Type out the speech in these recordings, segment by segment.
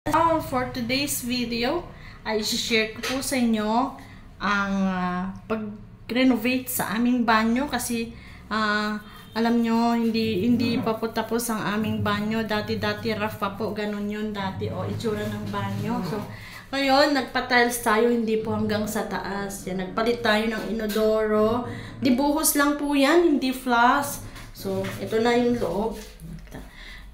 For today's video, ay share ko po sa inyo ang pag-renovate sa aming banyo kasi alam nyo, hindi pa po tapos ang aming banyo. Dati rough pa po, ganun yun dati o itsura ng banyo. So, ngayon, nagpa-tiles tayo, hindi po hanggang sa taas. Yan, nagpalit tayo ng inodoro. Dibuhos lang po yan, hindi flush. So, ito na yung loob.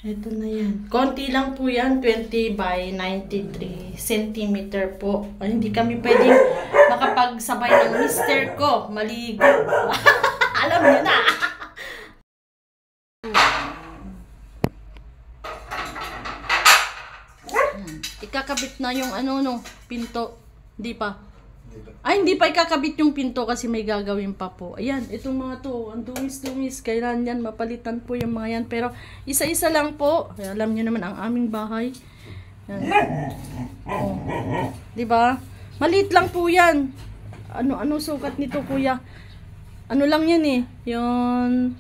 Ito na yan. Konti lang po yan, 20 by 93 cm po. Hindi kami pwedeng makapagsabay ng mister ko. Maligo. Alam niyo na. Ikakabit na yung pinto. Hindi pa. Ay, hindi pa ikakabit yung pinto kasi may gagawin pa po. Ayan, itong mga to, ang dumis-dumis. Kailan yan, mapalitan po yung mga yan. Pero, isa-isa lang po. Alam nyo naman ang aming bahay. Yan. Oh. Diba? Maliit lang po yan. Ano sukat nito, kuya? Ano lang yan eh. Yung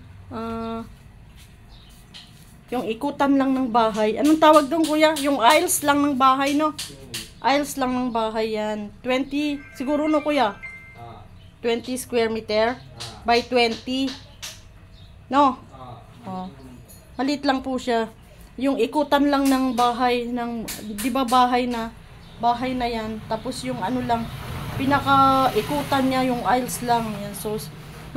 ikutan lang ng bahay. Anong tawag doon, kuya? Yung aisles lang ng bahay, no? Aisles lang ng bahay yan. 20, siguro no kuya? 20 square meter by 20. No? Oh. Maliit lang po siya. Yung ikutan lang ng bahay, di ba bahay na yan. Tapos yung lang, pinaka-ikutan niya, yung aisles lang. Yan. So,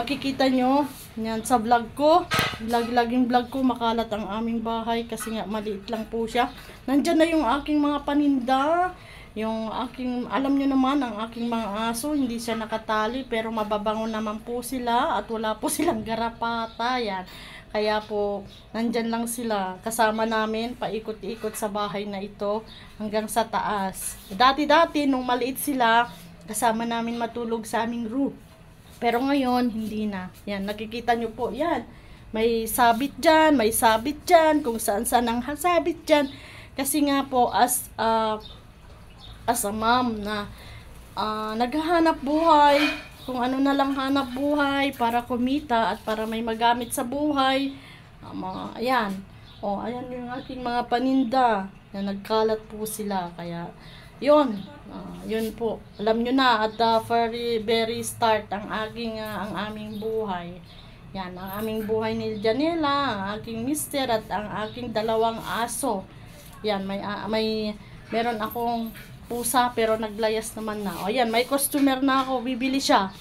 makikita nyo, yan, sa vlog ko. Laging vlog ko, makalat ang aming bahay kasi nga maliit lang po siya. Nandyan na yung aking mga paninda. Yung aking, alam nyo naman, ang aking mga aso, hindi siya nakatali, pero mababango naman po sila at wala po silang garapata, yan. Kaya po, nandyan lang sila, kasama namin, paikot-ikot sa bahay na ito, hanggang sa taas. Dati, nung maliit sila, kasama namin matulog sa aming roof. Pero ngayon, hindi na. Yan, nakikita nyo po, yan. May sabit dyan, kung saan-saan ang sabit dyan. Kasi nga po, as a mom na naghahanap buhay, kung ano na lang hanap buhay para kumita at para may magamit sa buhay. Ayan. Ayan yung aking mga paninda na nagkalat po sila. Kaya, yun po. Alam nyo na, at very start ang aming buhay. Yan, ang aming buhay ni Janela, ang aking mister at ang aking dalawang aso. Yan, meron akong pusa pero naglayas naman na. Ayan, may customer na ako, bibili siya.